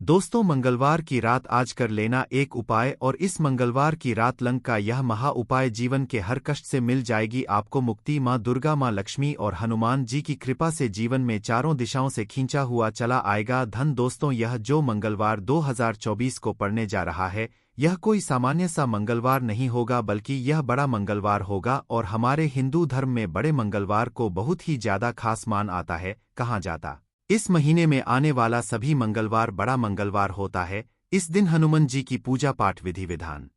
दोस्तों, मंगलवार की रात आज कर लेना एक उपाय, और इस मंगलवार की रात लंग का यह महा उपाय जीवन के हर कष्ट से मिल जाएगी आपको मुक्ति। माँ दुर्गा, माँ लक्ष्मी और हनुमान जी की कृपा से जीवन में चारों दिशाओं से खींचा हुआ चला आएगा धन। दोस्तों, यह जो मंगलवार 2024 को पड़ने जा रहा है, यह कोई सामान्य सा मंगलवार नहीं होगा, बल्कि यह बड़ा मंगलवार होगा। और हमारे हिंदू धर्म में बड़े मंगलवार को बहुत ही ज्यादा खास मान आता है। कहा जाता इस महीने में आने वाला सभी मंगलवार बड़ा मंगलवार होता है। इस दिन हनुमान जी की पूजा पाठ विधि विधान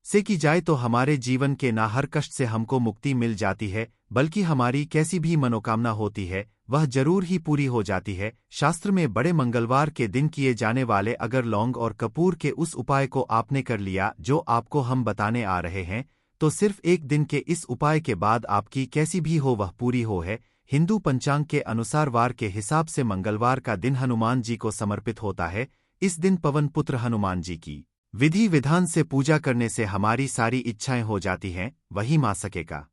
से की जाए तो हमारे जीवन के ना हर कष्ट से हमको मुक्ति मिल जाती है, बल्कि हमारी कैसी भी मनोकामना होती है वह जरूर ही पूरी हो जाती है। शास्त्र में बड़े मंगलवार के दिन किए जाने वाले अगर लौंग और कपूर के उस उपाय को आपने कर लिया जो आपको हम बताने आ रहे हैं, तो सिर्फ एक दिन के इस उपाय के बाद आपकी कैसी भी हो वह पूरी हो है। हिंदू पंचांग के अनुसार वार के हिसाब से मंगलवार का दिन हनुमान जी को समर्पित होता है। इस दिन पवन पुत्र हनुमान जी की विधि विधान से पूजा करने से हमारी सारी इच्छाएं हो जाती हैं। वही मां सकेगा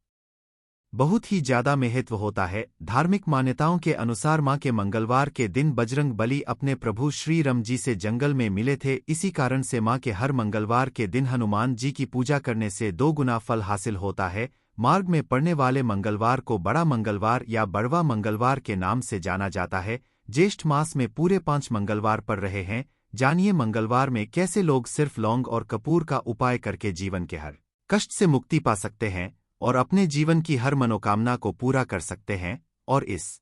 बहुत ही ज्यादा महत्व होता है। धार्मिक मान्यताओं के अनुसार मां के मंगलवार के दिन बजरंग बली अपने प्रभु श्री राम जी से जंगल में मिले थे। इसी कारण से मां के हर मंगलवार के दिन हनुमान जी की पूजा करने से 2 गुना फल हासिल होता है। मार्ग में पड़ने वाले मंगलवार को बड़ा मंगलवार या बड़वा मंगलवार के नाम से जाना जाता है। ज्येष्ठ मास में पूरे 5 मंगलवार पड़ रहे हैं। जानिए मंगलवार में कैसे लोग सिर्फ लौंग और कपूर का उपाय करके जीवन के हर कष्ट से मुक्ति पा सकते हैं और अपने जीवन की हर मनोकामना को पूरा कर सकते हैं। और इस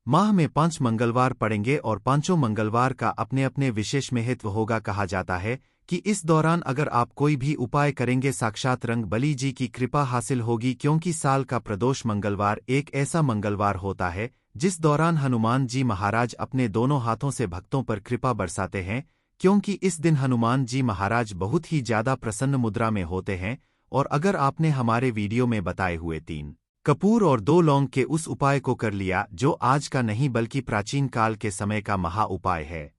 माह में 5 मंगलवार पड़ेंगे और पांचों मंगलवार का अपने अपने विशेष महत्व होगा। कहा जाता है कि इस दौरान अगर आप कोई भी उपाय करेंगे साक्षात रंग बली जी की कृपा हासिल होगी, क्योंकि साल का प्रदोष मंगलवार एक ऐसा मंगलवार होता है जिस दौरान हनुमान जी महाराज अपने दोनों हाथों से भक्तों पर कृपा बरसाते हैं। क्योंकि इस दिन हनुमान जी महाराज बहुत ही ज्यादा प्रसन्न मुद्रा में होते हैं। और अगर आपने हमारे वीडियो में बताए हुए 3 कपूर और 2 लौंग के उस उपाय को कर लिया जो आज का नहीं बल्कि प्राचीन काल के समय का महा उपाय है,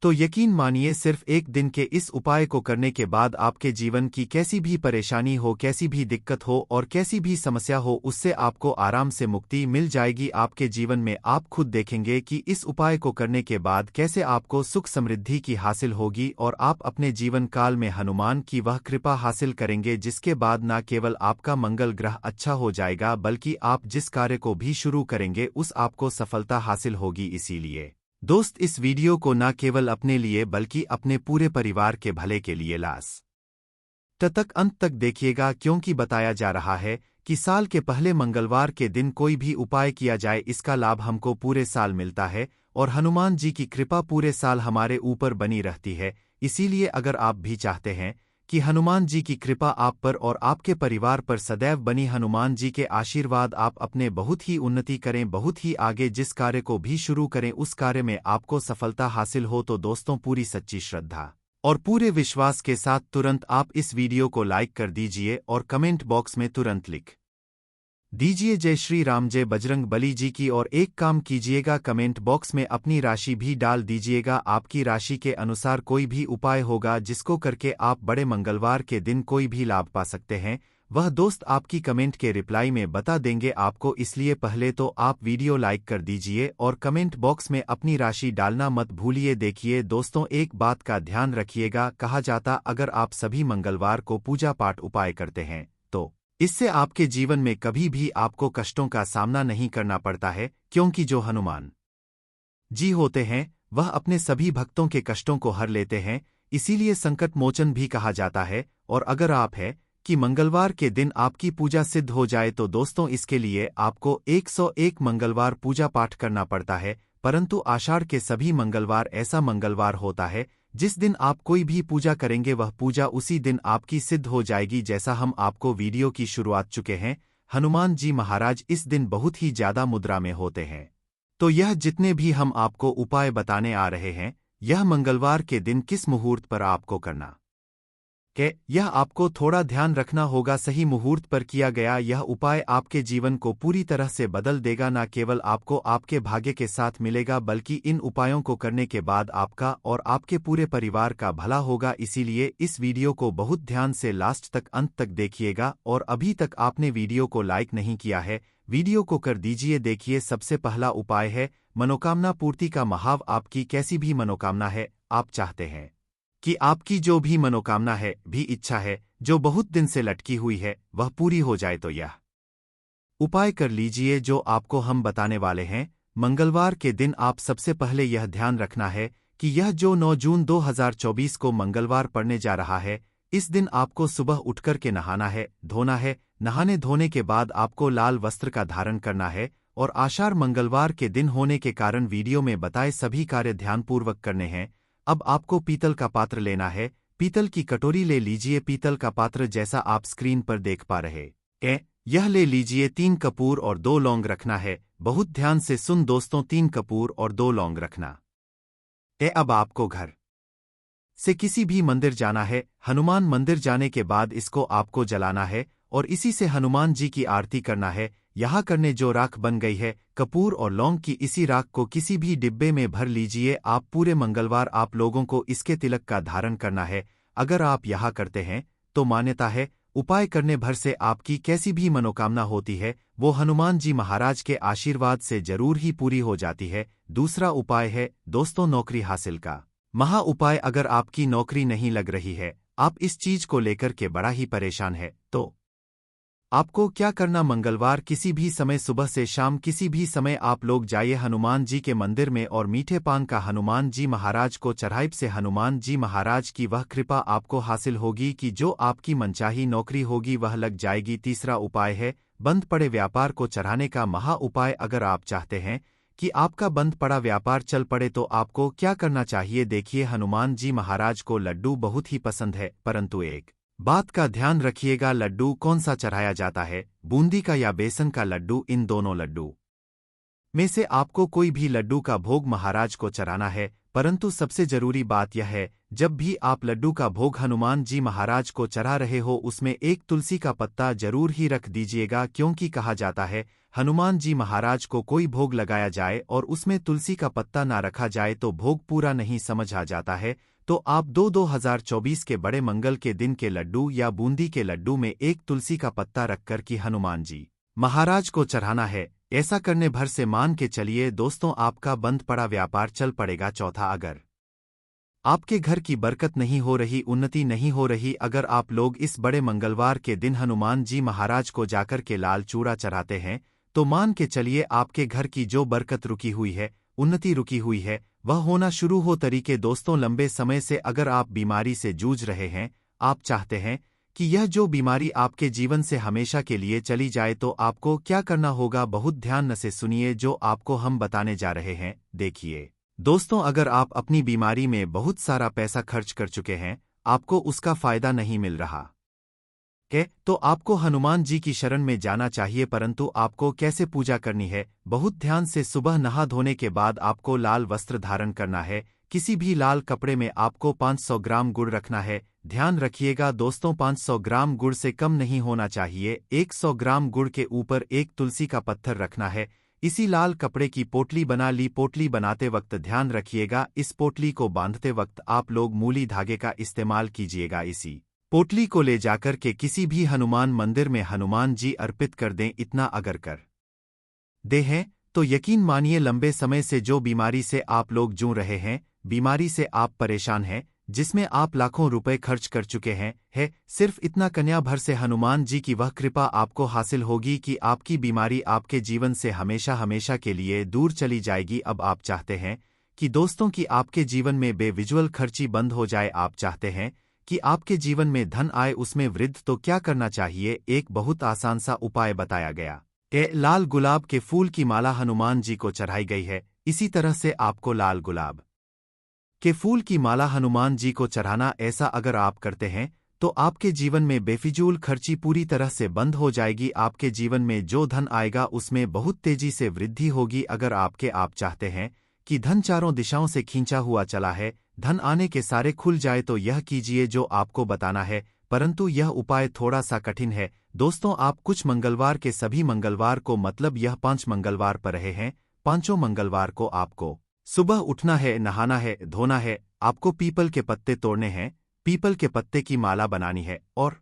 तो यकीन मानिए सिर्फ एक दिन के इस उपाय को करने के बाद आपके जीवन की कैसी भी परेशानी हो, कैसी भी दिक्कत हो और कैसी भी समस्या हो, उससे आपको आराम से मुक्ति मिल जाएगी। आपके जीवन में आप खुद देखेंगे कि इस उपाय को करने के बाद कैसे आपको सुख समृद्धि की हासिल होगी और आप अपने जीवन काल में हनुमान की वह कृपा हासिल करेंगे जिसके बाद न केवल आपका मंगल ग्रह अच्छा हो जाएगा, बल्कि आप जिस कार्य को भी शुरू करेंगे उस आपको सफलता हासिल होगी। इसीलिए दोस्त, इस वीडियो को न केवल अपने लिए बल्कि अपने पूरे परिवार के भले के लिए लास्ट तक अंत तक देखिएगा, क्योंकि बताया जा रहा है कि साल के पहले मंगलवार के दिन कोई भी उपाय किया जाए इसका लाभ हमको पूरे साल मिलता है और हनुमान जी की कृपा पूरे साल हमारे ऊपर बनी रहती है। इसीलिए अगर आप भी चाहते हैं कि हनुमान जी की कृपा आप पर और आपके परिवार पर सदैव बनी, हनुमान जी के आशीर्वाद आप अपने बहुत ही उन्नति करें, बहुत ही आगे जिस कार्य को भी शुरू करें उस कार्य में आपको सफलता हासिल हो, तो दोस्तों पूरी सच्ची श्रद्धा और पूरे विश्वास के साथ तुरंत आप इस वीडियो को लाइक कर दीजिए और कमेंट बॉक्स में तुरंत लिख दीजिए जय श्री राम, जय बजरंग बली जी की। और एक काम कीजिएगा, कमेंट बॉक्स में अपनी राशि भी डाल दीजिएगा। आपकी राशि के अनुसार कोई भी उपाय होगा जिसको करके आप बड़े मंगलवार के दिन कोई भी लाभ पा सकते हैं, वह दोस्त आपकी कमेंट के रिप्लाई में बता देंगे आपको। इसलिए पहले तो आप वीडियो लाइक कर दीजिए और कमेंट बॉक्स में अपनी राशि डालना मत भूलिए। देखिए दोस्तों, एक बात का ध्यान रखिएगा, कहा जाता अगर आप सभी मंगलवार को पूजा पाठ उपाय करते हैं तो इससे आपके जीवन में कभी भी आपको कष्टों का सामना नहीं करना पड़ता है, क्योंकि जो हनुमान जी होते हैं वह अपने सभी भक्तों के कष्टों को हर लेते हैं। इसीलिए संकट मोचन भी कहा जाता है। और अगर आप है कि मंगलवार के दिन आपकी पूजा सिद्ध हो जाए तो दोस्तों इसके लिए आपको 101 मंगलवार पूजा पाठ करना पड़ता है। परंतु आषाढ़ के सभी मंगलवार ऐसा मंगलवार होता है जिस दिन आप कोई भी पूजा करेंगे वह पूजा उसी दिन आपकी सिद्ध हो जाएगी। जैसा हम आपको वीडियो की शुरुआत चुके हैं, हनुमान जी महाराज इस दिन बहुत ही ज्यादा मुद्रा में होते हैं। तो यह जितने भी हम आपको उपाय बताने आ रहे हैं, यह मंगलवार के दिन किस मुहूर्त पर आपको करना के यह आपको थोड़ा ध्यान रखना होगा। सही मुहूर्त पर किया गया यह उपाय आपके जीवन को पूरी तरह से बदल देगा। न केवल आपको आपके भाग्य के साथ मिलेगा बल्कि इन उपायों को करने के बाद आपका और आपके पूरे परिवार का भला होगा। इसीलिए इस वीडियो को बहुत ध्यान से लास्ट तक अंत तक देखिएगा। और अभी तक आपने वीडियो को लाइक नहीं किया है, वीडियो को कर दीजिए। देखिए, सबसे पहला उपाय है मनोकामना पूर्ति का महाव। आपकी कैसी भी मनोकामना है, आप चाहते हैं कि आपकी जो भी मनोकामना है, भी इच्छा है, जो बहुत दिन से लटकी हुई है, वह पूरी हो जाए तो यह उपाय कर लीजिए जो आपको हम बताने वाले हैं। मंगलवार के दिन आप सबसे पहले यह ध्यान रखना है कि यह जो 9 जून 2024 को मंगलवार पड़ने जा रहा है, इस दिन आपको सुबह उठकर के नहाना है, धोना है। नहाने धोने के बाद आपको लाल वस्त्र का धारण करना है और आषाढ़ मंगलवार के दिन होने के कारण वीडियो में बताए सभी कार्य ध्यानपूर्वक करने हैं। अब आपको पीतल का पात्र लेना है, पीतल की कटोरी ले लीजिए। पीतल का पात्र जैसा आप स्क्रीन पर देख पा रहे हैं, यह ले लीजिए। 3 कपूर और 2 लौंग रखना है। बहुत ध्यान से सुन दोस्तों, 3 कपूर और 2 लौंग रखना है। अब आपको घर से किसी भी मंदिर जाना है। हनुमान मंदिर जाने के बाद इसको आपको जलाना है और इसी से हनुमान जी की आरती करना है। यहाँ करने जो राख बन गई है कपूर और लौंग की, इसी राख को किसी भी डिब्बे में भर लीजिए। आप पूरे मंगलवार आप लोगों को इसके तिलक का धारण करना है। अगर आप यह करते हैं तो मान्यता है उपाय करने भर से आपकी कैसी भी मनोकामना होती है वो हनुमान जी महाराज के आशीर्वाद से जरूर ही पूरी हो जाती है। दूसरा उपाय है दोस्तों नौकरी हासिल का महा उपाय। अगर आपकी नौकरी नहीं लग रही है, आप इस चीज को लेकर के बड़ा ही परेशान है, तो आपको क्या करना, मंगलवार किसी भी समय सुबह से शाम किसी भी समय आप लोग जाइए हनुमान जी के मंदिर में और मीठे पान का हनुमान जी महाराज को चढ़ाइब से हनुमान जी महाराज की वह कृपा आपको हासिल होगी कि जो आपकी मनचाही नौकरी होगी वह लग जाएगी। तीसरा उपाय है बंद पड़े व्यापार को चढ़ाने का महा उपाय। अगर आप चाहते हैं कि आपका बंद पड़ा व्यापार चल पड़े तो आपको क्या करना चाहिए, देखिए। हनुमान जी महाराज को लड्डू बहुत ही पसंद है, परंतु एक बात का ध्यान रखिएगा, लड्डू कौन सा चढ़ाया जाता है, बूंदी का या बेसन का लड्डू। इन दोनों लड्डू में से आपको कोई भी लड्डू का भोग महाराज को चढ़ाना है। परंतु सबसे जरूरी बात यह है, जब भी आप लड्डू का भोग हनुमान जी महाराज को चढ़ा रहे हो उसमें एक तुलसी का पत्ता जरूर ही रख दीजिएगा, क्योंकि कहा जाता है हनुमान जी महाराज को कोई भोग लगाया जाए और उसमें तुलसी का पत्ता ना रखा जाए तो भोग पूरा नहीं समझ आ जाता है। तो आप 2024 के बड़े मंगल के दिन के लड्डू या बूंदी के लड्डू में एक तुलसी का पत्ता रखकर कि हनुमान जी महाराज को चढ़ाना है। ऐसा करने भर से मान के चलिए दोस्तों आपका बंद पड़ा व्यापार चल पड़ेगा। चौथा, अगर आपके घर की बरकत नहीं हो रही, उन्नति नहीं हो रही, अगर आप लोग इस बड़े मंगलवार के दिन हनुमान जी महाराज को जाकर के लाल चूड़ा चढ़ाते हैं तो मान के चलिए आपके घर की जो बरकत रुकी हुई है, उन्नति रुकी हुई है, वह होना शुरू हो। तरीके दोस्तों, लंबे समय से अगर आप बीमारी से जूझ रहे हैं, आप चाहते हैं कि यह जो बीमारी आपके जीवन से हमेशा के लिए चली जाए, तो आपको क्या करना होगा, बहुत ध्यान से सुनिए जो आपको हम बताने जा रहे हैं। देखिए दोस्तों, अगर आप अपनी बीमारी में बहुत सारा पैसा खर्च कर चुके हैं, आपको उसका फायदा नहीं मिल रहा है, तो आपको हनुमान जी की शरण में जाना चाहिए। परंतु आपको कैसे पूजा करनी है, बहुत ध्यान से सुबह नहा धोने के बाद आपको लाल वस्त्र धारण करना है। किसी भी लाल कपड़े में आपको 500 ग्राम गुड़ रखना है। ध्यान रखिएगा दोस्तों, 500 ग्राम गुड़ से कम नहीं होना चाहिए। 100 ग्राम गुड़ के ऊपर एक तुलसी का पत्थर रखना है। इसी लाल कपड़े की पोटली बना ली। पोटली बनाते वक्त ध्यान रखिएगा, इस पोटली को बांधते वक्त आप लोग मूली धागे का इस्तेमाल कीजिएगा। इसी पोटली को ले जाकर के किसी भी हनुमान मंदिर में हनुमान जी अर्पित कर दें। इतना अगर कर दे हैं तो यकीन मानिए लंबे समय से जो बीमारी से आप लोग जूझ रहे हैं, बीमारी से आप परेशान हैं, जिसमें आप लाखों रुपए खर्च कर चुके हैं, सिर्फ इतना कन्या भर से हनुमान जी की वह कृपा आपको हासिल होगी कि आपकी बीमारी आपके जीवन से हमेशा हमेशा के लिए दूर चली जाएगी। अब आप चाहते हैं कि दोस्तों कि आपके जीवन में बेविजुअल खर्ची बंद हो जाए, आप चाहते हैं कि आपके जीवन में धन आए, उसमें वृद्धि, तो क्या करना चाहिए, एक बहुत आसान सा उपाय बताया गया। लाल गुलाब के फूल की माला हनुमान जी को चढ़ाई गई है। इसी तरह से आपको लाल गुलाब के फूल की माला हनुमान जी को चढ़ाना। ऐसा अगर आप करते हैं तो आपके जीवन में बेफिजूल खर्ची पूरी तरह से बंद हो जाएगी। आपके जीवन में जो धन आएगा उसमें बहुत तेजी से वृद्धि होगी। अगर आप चाहते हैं कि धन चारों दिशाओं से खींचा हुआ चला है, धन आने के सारे खुल जाए तो यह कीजिए जो आपको बताना है, परंतु यह उपाय थोड़ा सा कठिन है। दोस्तों, आप कुछ मंगलवार के सभी मंगलवार को, मतलब यह 5 मंगलवार पर रहे हैं, पांचों मंगलवार को आपको सुबह उठना है, नहाना है, धोना है, आपको पीपल के पत्ते तोड़ने हैं, पीपल के पत्ते की माला बनानी है और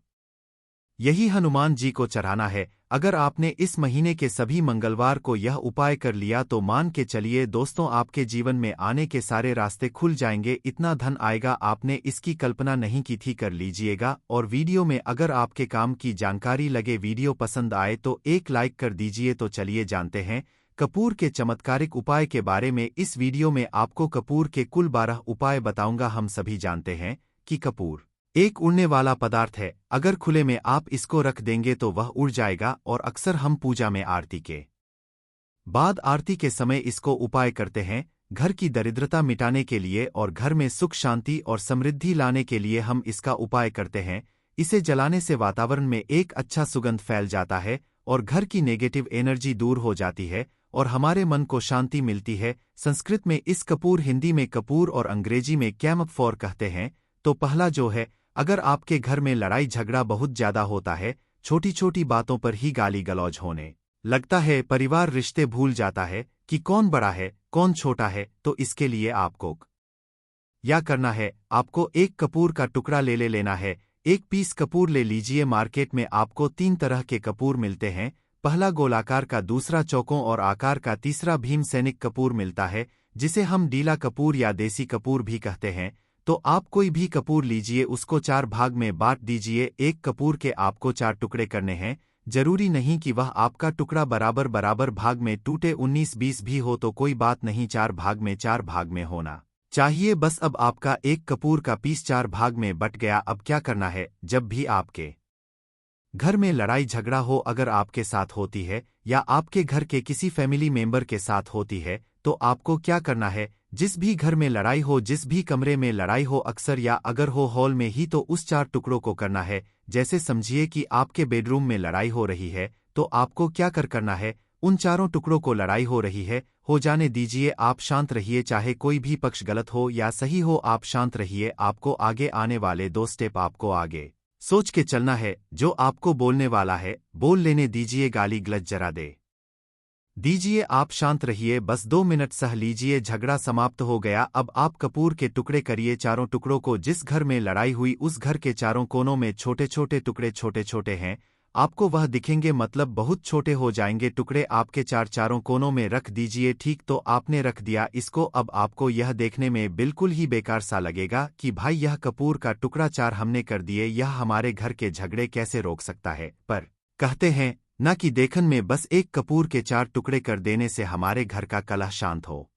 यही हनुमान जी को चढ़ाना है। अगर आपने इस महीने के सभी मंगलवार को यह उपाय कर लिया तो मान के चलिए दोस्तों, आपके जीवन में आने के सारे रास्ते खुल जाएंगे, इतना धन आएगा आपने इसकी कल्पना नहीं की थी। कर लीजिएगा। और वीडियो में अगर आपके काम की जानकारी लगे, वीडियो पसंद आए तो एक लाइक कर दीजिए। तो चलिए जानते हैं कपूर के चमत्कारिक उपाय के बारे में। इस वीडियो में आपको कपूर के कुल 12 उपाय बताऊंगा। हम सभी जानते हैं कि कपूर एक उड़ने वाला पदार्थ है, अगर खुले में आप इसको रख देंगे तो वह उड़ जाएगा। और अक्सर हम पूजा में आरती के बाद, आरती के समय इसको उपाय करते हैं, घर की दरिद्रता मिटाने के लिए और घर में सुख शांति और समृद्धि लाने के लिए हम इसका उपाय करते हैं। इसे जलाने से वातावरण में एक अच्छा सुगंध फैल जाता है और घर की नेगेटिव एनर्जी दूर हो जाती है और हमारे मन को शांति मिलती है। संस्कृत में इस कपूर, हिंदी में कपूर और अंग्रेजी में कैम्फोर कहते हैं। तो पहला जो है, अगर आपके घर में लड़ाई झगड़ा बहुत ज्यादा होता है, छोटी छोटी बातों पर ही गाली गलौज होने लगता है, परिवार रिश्ते भूल जाता है कि कौन बड़ा है कौन छोटा है, तो इसके लिए आपको क्या करना है, आपको एक कपूर का टुकड़ा ले लेना है। एक पीस कपूर ले लीजिए। मार्केट में आपको 3 तरह के कपूर मिलते हैं, पहला गोलाकार का, दूसरा चौकों और आकार का, तीसरा भीम सैनिक कपूर मिलता है, जिसे हम डीला कपूर या देसी कपूर भी कहते हैं। तो आप कोई भी कपूर लीजिए, उसको 4 भाग में बांट दीजिए। एक कपूर के आपको 4 टुकड़े करने हैं। जरूरी नहीं कि वह आपका टुकड़ा बराबर बराबर भाग में टूटे, 19-20 भी हो तो कोई बात नहीं, 4 भाग में होना चाहिए बस। अब आपका एक कपूर का पीस 4 भाग में बट गया। अब क्या करना है, जब भी आपके घर में लड़ाई झगड़ा हो, अगर आपके साथ होती है या आपके घर के किसी फैमिली मेंबर के साथ होती है, तो आपको क्या करना है, जिस भी घर में लड़ाई हो, जिस भी कमरे में लड़ाई हो, अक्सर या अगर हो हॉल में ही, तो उस 4 टुकड़ों को करना है। जैसे समझिए कि आपके बेडरूम में लड़ाई हो रही है, तो आपको क्या करना है, उन चारों टुकड़ों को लड़ाई हो रही है, हो जाने दीजिए। आप शांत रहिए, चाहे कोई भी पक्ष गलत हो या सही हो, आप शांत रहिए। आपको आगे आने वाले 2 स्टेप आपको आगे सोच के चलना है। जो आपको बोलने वाला है बोल लेने दीजिए, गाली गलौज जरा दे दीजिए, आप शांत रहिए, बस 2 मिनट सह लीजिए, झगड़ा समाप्त हो गया। अब आप कपूर के टुकड़े करिए, चारों टुकड़ों को, जिस घर में लड़ाई हुई उस घर के चारों कोनों में छोटे छोटे टुकड़े, छोटे छोटे हैं, आपको वह दिखेंगे, मतलब बहुत छोटे हो जाएंगे टुकड़े। आपके चारों कोनों में रख दीजिए। ठीक, तो आपने रख दिया इसको। अब आपको यह देखने में बिल्कुल ही बेकार सा लगेगा कि भाई यह कपूर का टुकड़ा 4 हमने कर दिए, यह हमारे घर के झगड़े कैसे रोक सकता है। पर कहते हैं न कि देखन में बस एक कपूर के 4 टुकड़े कर देने से हमारे घर का कलह शांत हो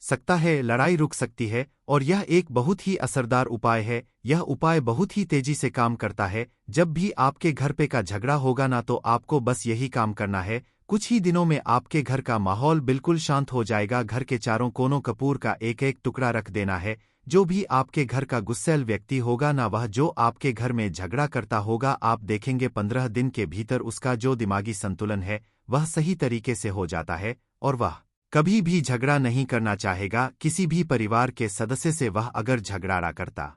सकता है, लड़ाई रुक सकती है। और यह एक बहुत ही असरदार उपाय है। यह उपाय बहुत ही तेजी से काम करता है। जब भी आपके घर पे का झगड़ा होगा ना, तो आपको बस यही काम करना है, कुछ ही दिनों में आपके घर का माहौल बिल्कुल शांत हो जाएगा। घर के चारों कोनों कपूर का एक एक टुकड़ा रख देना है। जो भी आपके घर का गुस्सैल व्यक्ति होगा ना, वह जो आपके घर में झगड़ा करता होगा, आप देखेंगे 15 दिन के भीतर उसका जो दिमागी संतुलन है वह सही तरीके से हो जाता है और वह कभी भी झगड़ा नहीं करना चाहेगा किसी भी परिवार के सदस्य से। वह अगर झगड़ा करता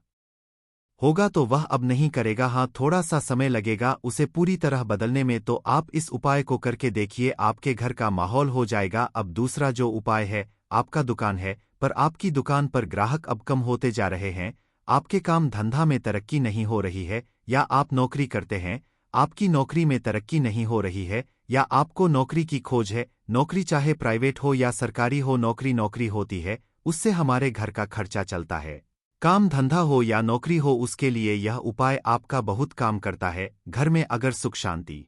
होगा तो वह अब नहीं करेगा। हाँ, थोड़ा सा समय लगेगा उसे पूरी तरह बदलने में, तो आप इस उपाय को करके देखिए, आपके घर का माहौल हो जाएगा। अब दूसरा जो उपाय है, आपका दुकान है पर आपकी दुकान पर ग्राहक अब कम होते जा रहे हैं, आपके काम धंधा में तरक्की नहीं हो रही है, या आप नौकरी करते हैं, आपकी नौकरी में तरक्की नहीं हो रही है, या आपको नौकरी की खोज है, नौकरी चाहे प्राइवेट हो या सरकारी हो, नौकरी होती है, उससे हमारे घर का खर्चा चलता है। काम धंधा हो या नौकरी हो, उसके लिए यह उपाय आपका बहुत काम करता है। घर में अगर सुख शांति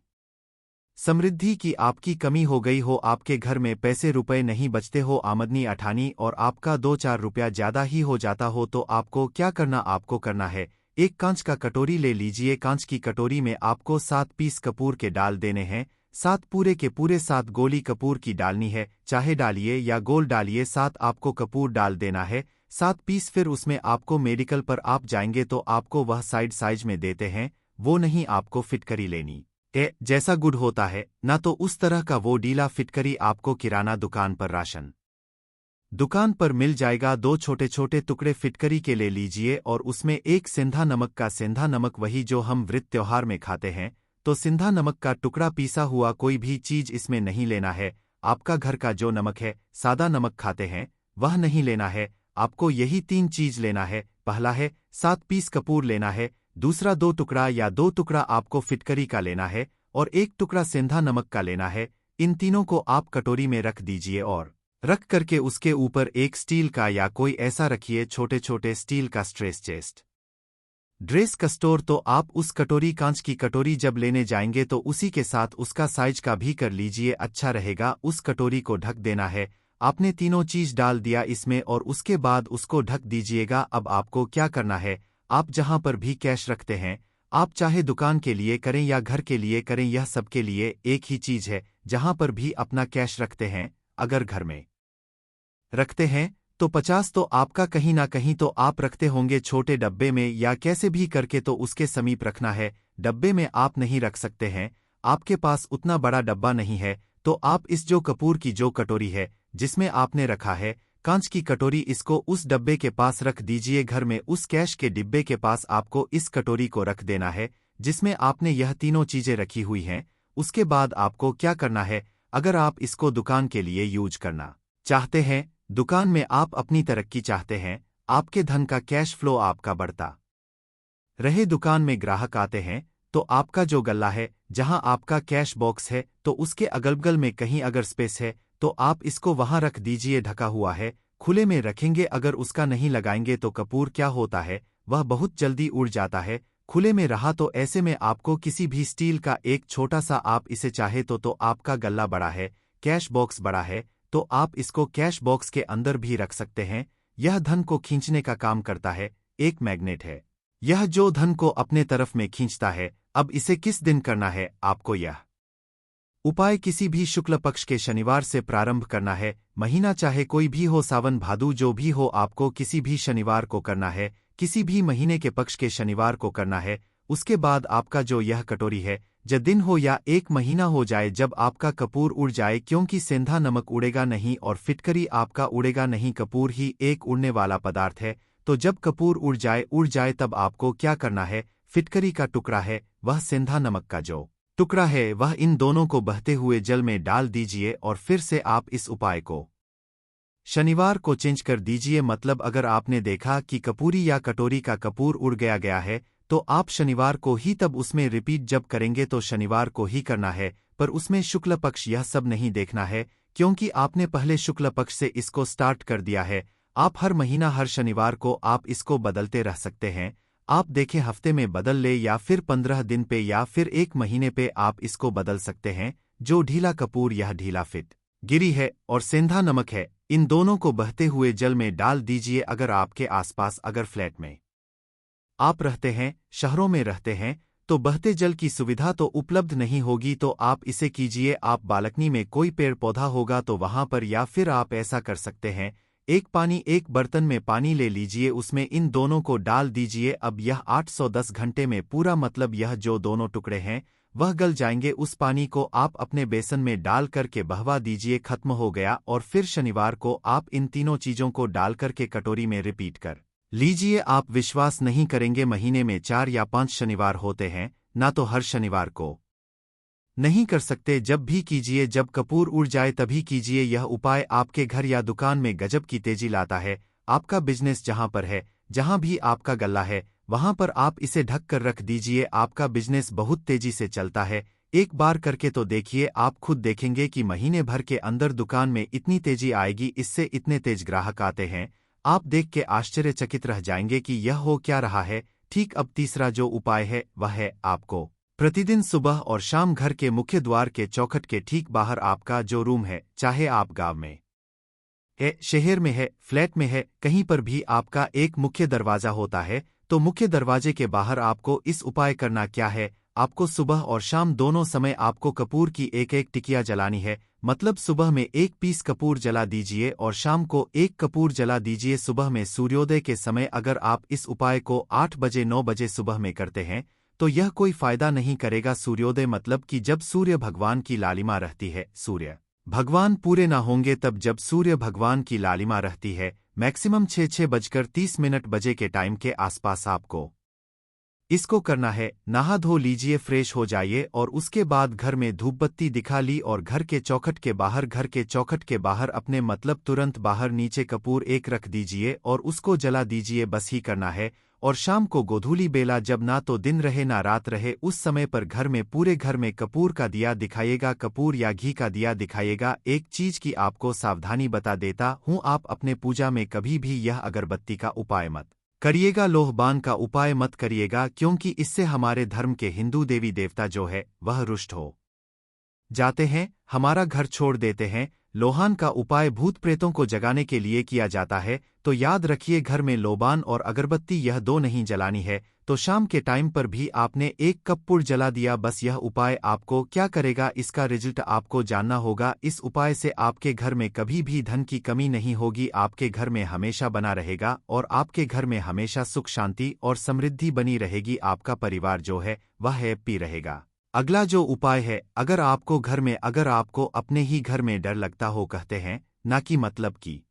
समृद्धि की आपकी कमी हो गई हो, आपके घर में पैसे रुपए नहीं बचते हो, आमदनी अठानी और आपका 2-4 रुपया ज्यादा ही हो जाता हो, तो आपको क्या करना, आपको करना है, एक कांच का कटोरी ले लीजिए। कांच की कटोरी में आपको 7 पीस कपूर के डाल देने हैं। 7 पूरे के पूरे 7 गोली कपूर की डालनी है, चाहे डालिए या गोल डालिए, 7 आपको कपूर डाल देना है, 7 पीस। फिर उसमें आपको मेडिकल पर आप जाएंगे तो आपको वह साइज में देते हैं, वो नहीं आपको फिटकरी लेनी जैसा गुड होता है ना, तो उस तरह का वो डीला फिटकरी आपको किराना दुकान पर राशन दुकान पर मिल जाएगा। 2 छोटे छोटे टुकड़े फिटकरी के ले लीजिए और उसमें एक सेंधा नमक का, सेंधा नमक वही जो हम व्रत त्योहार में खाते हैं, तो सेंधा नमक का टुकड़ा, पीसा हुआ कोई भी चीज इसमें नहीं लेना है। आपका घर का जो नमक है, सादा नमक खाते हैं, वह नहीं लेना है। आपको यही 3 चीज लेना है। पहला है 7 पीस कपूर लेना है, दूसरा 2 टुकड़ा या 2 टुकड़ा आपको फिटकरी का लेना है और 1 टुकड़ा सेंधा नमक का लेना है। इन तीनों को आप कटोरी में रख दीजिए और रख करके उसके ऊपर एक स्टील का या कोई ऐसा रखिए छोटे छोटे स्टील का स्ट्रेस चेस्ट ड्रेस कस्टोर। तो आप उस कटोरी, कांच की कटोरी जब लेने जाएंगे तो उसी के साथ उसका साइज का भी कर लीजिए, अच्छा रहेगा। उस कटोरी को ढक देना है। आपने तीनों चीज डाल दिया इसमें और उसके बाद उसको ढक दीजिएगा। अब आपको क्या करना है, आप जहां पर भी कैश रखते हैं, आप चाहे दुकान के लिए करें या घर के लिए करें, यह सबके लिए एक ही चीज है। जहां पर भी अपना कैश रखते हैं, अगर घर में रखते हैं तो 50 तो आपका कहीं ना कहीं तो आप रखते होंगे छोटे डब्बे में या कैसे भी करके, तो उसके समीप रखना है। डब्बे में आप नहीं रख सकते हैं, आपके पास उतना बड़ा डब्बा नहीं है, तो आप इस जो कपूर की जो कटोरी है जिसमें आपने रखा है कांच की कटोरी, इसको उस डब्बे के पास रख दीजिए। घर में उस कैश के डिब्बे के पास आपको इस कटोरी को रख देना है जिसमें आपने यह तीनों चीजें रखी हुई हैं। उसके बाद आपको क्या करना है, अगर आप इसको दुकान के लिए यूज करना चाहते हैं, दुकान में आप अपनी तरक्की चाहते हैं, आपके धन का कैश फ्लो आपका बढ़ता रहे, दुकान में ग्राहक आते हैं, तो आपका जो गल्ला है जहां आपका कैश बॉक्स है तो उसके अगल-बगल में कहीं अगर स्पेस है तो आप इसको वहां रख दीजिए। ढका हुआ है, खुले में रखेंगे, अगर उसका नहीं लगाएंगे तो कपूर क्या होता है, वह बहुत जल्दी उड़ जाता है। खुले में रहा तो ऐसे में आपको किसी भी स्टील का एक छोटा सा, आप इसे चाहे तो आपका गल्ला बड़ा है, कैश बॉक्स बड़ा है, तो आप इसको कैश बॉक्स के अंदर भी रख सकते हैं। यह धन को खींचने का काम करता है, एक मैग्नेट है यह जो धन को अपने तरफ में खींचता है। अब इसे किस दिन करना है, आपको यह उपाय किसी भी शुक्ल पक्ष के शनिवार से प्रारंभ करना है। महीना चाहे कोई भी हो, सावन भादु जो भी हो, आपको किसी भी शनिवार को करना है, किसी भी महीने के पक्ष के शनिवार को करना है। उसके बाद आपका जो यह कटोरी है, जब दिन हो या एक महीना हो जाए, जब आपका कपूर उड़ जाए, क्योंकि सेंधा नमक उड़ेगा नहीं और फिटकरी आपका उड़ेगा नहीं, कपूर ही एक उड़ने वाला पदार्थ है। तो जब कपूर उड़ जाए तब आपको क्या करना है, फिटकरी का टुकड़ा है, वह सेंधा नमक का जो टुकड़ा है, वह इन दोनों को बहते हुए जल में डाल दीजिए और फिर से आप इस उपाय को शनिवार को चेंज कर दीजिए। मतलब अगर आपने देखा कि कपूरी या कटोरी का कपूर उड़ गया है, तो आप शनिवार को ही तब उसमें रिपीट जब करेंगे तो शनिवार को ही करना है, पर उसमें शुक्ल पक्ष यह सब नहीं देखना है, क्योंकि आपने पहले शुक्ल पक्ष से इसको स्टार्ट कर दिया है। आप हर महीना हर शनिवार को आप इसको बदलते रह सकते हैं। आप देखें हफ्ते में बदल ले या फिर 15 दिन पे या फिर 1 महीने पे आप इसको बदल सकते हैं। जो ढीला कपूर, यह ढीला फिट गिरी है और सेंधा नमक है, इन दोनों को बहते हुए जल में डाल दीजिए। अगर आपके आसपास, अगर फ्लैट में आप रहते हैं, शहरों में रहते हैं, तो बहते जल की सुविधा तो उपलब्ध नहीं होगी, तो आप इसे कीजिए। आप बालकनी में कोई पेड़ पौधा होगा तो वहां पर, या फिर आप ऐसा कर सकते हैं, एक बर्तन में पानी ले लीजिए, उसमें इन दोनों को डाल दीजिए। अब यह 810 घंटे में पूरा, मतलब यह जो दोनों टुकड़े हैं वह गल जाएंगे। उस पानी को आप अपने बेसन में डाल करके बहवा दीजिए, खत्म हो गया। और फिर शनिवार को आप इन तीनों चीजों को डाल करके कटोरी में रिपीट कर लीजिए। आप विश्वास नहीं करेंगे, महीने में 4 या 5 शनिवार होते हैं, ना तो हर शनिवार को नहीं कर सकते, जब भी कीजिए, जब कपूर उड़ जाए तभी कीजिए। यह उपाय आपके घर या दुकान में गजब की तेजी लाता है। आपका बिजनेस जहां पर है, जहां भी आपका गल्ला है, वहां पर आप इसे ढक कर रख दीजिए, आपका बिजनेस बहुत तेजी से चलता है। एक बार करके तो देखिए, आप खुद देखेंगे कि महीने भर के अंदर दुकान में इतनी तेजी आएगी, इससे इतने तेज ग्राहक आते हैं, आप देख के आश्चर्यचकित रह जाएंगे कि यह हो क्या रहा है। ठीक अब तीसरा जो उपाय है वह है, आपको प्रतिदिन सुबह और शाम घर के मुख्य द्वार के चौखट के ठीक बाहर आपका जो रूम है, चाहे आप गांव में है, शहर में है, फ्लैट में है, कहीं पर भी आपका एक मुख्य दरवाजा होता है, तो मुख्य दरवाजे के बाहर आपको इस उपाय करना क्या है, आपको सुबह और शाम दोनों समय आपको कपूर की एक एक टिकिया जलानी है। मतलब सुबह में 1 पीस कपूर जला दीजिए और शाम को 1 कपूर जला दीजिए। सुबह में सूर्योदय के समय अगर आप इस उपाय को 8 बजे 9 बजे सुबह में करते हैं तो यह कोई फायदा नहीं करेगा। सूर्योदय मतलब कि जब सूर्य भगवान की लालिमा रहती है, सूर्य भगवान पूरे ना होंगे तब जब सूर्य भगवान की लालिमा रहती है, मैक्सिमम 6:30 बजे के टाइम के आसपास आपको इसको करना है। नहा धो लीजिए, फ्रेश हो जाइए और उसके बाद घर में धूपबत्ती दिखा ली और घर के चौखट के बाहर अपने मतलब तुरंत बाहर नीचे कपूर एक रख दीजिए और उसको जला दीजिए, बस ही करना है। और शाम को गोधूली बेला, जब ना तो दिन रहे ना रात रहे, उस समय पर घर में पूरे घर में कपूर का दिया दिखाइएगा, कपूर या घी का दिया दिखाइएगा। एक चीज की आपको सावधानी बता देता हूँ, आप अपने पूजा में कभी भी यह अगरबत्ती का उपाय मत करिएगा, लोहबान का उपाय मत करिएगा, क्योंकि इससे हमारे धर्म के हिंदू देवी देवता जो है वह रुष्ट हो जाते हैं, हमारा घर छोड़ देते हैं। लोहान का उपाय भूत प्रेतों को जगाने के लिए किया जाता है, तो याद रखिए घर में लोबान और अगरबत्ती यह दो नहीं जलानी है। तो शाम के टाइम पर भी आपने एक कपूर जला दिया, बस यह उपाय आपको क्या करेगा, इसका रिजल्ट आपको जानना होगा। इस उपाय से आपके घर में कभी भी धन की कमी नहीं होगी, आपके घर में हमेशा बना रहेगा और आपके घर में हमेशा सुख शांति और समृद्धि बनी रहेगी। आपका परिवार जो है वह हैप्पी रहेगा। अगला जो उपाय है, अगर आपको अपने ही घर में डर लगता हो, कहते हैं ना कि मतलब कि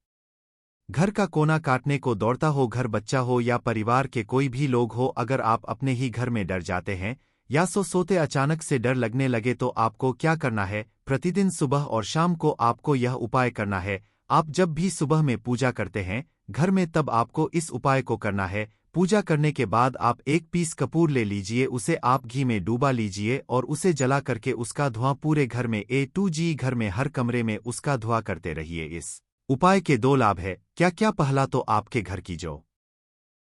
घर का कोना काटने को दौड़ता हो, घर बच्चा हो या परिवार के कोई भी लोग हो, अगर आप अपने ही घर में डर जाते हैं या सोते अचानक से डर लगने लगे, तो आपको क्या करना है, प्रतिदिन सुबह और शाम को आपको यह उपाय करना है। आप जब भी सुबह में पूजा करते हैं घर में, तब आपको इस उपाय को करना है। पूजा करने के बाद आप एक पीस कपूर ले लीजिए, उसे आप घी में डूबा लीजिए और उसे जला करके उसका धुआं पूरे घर में A to G घर में हर कमरे में उसका धुआं करते रहिए। इस उपाय के दो लाभ है। क्या क्या? पहला तो आपके घर की जो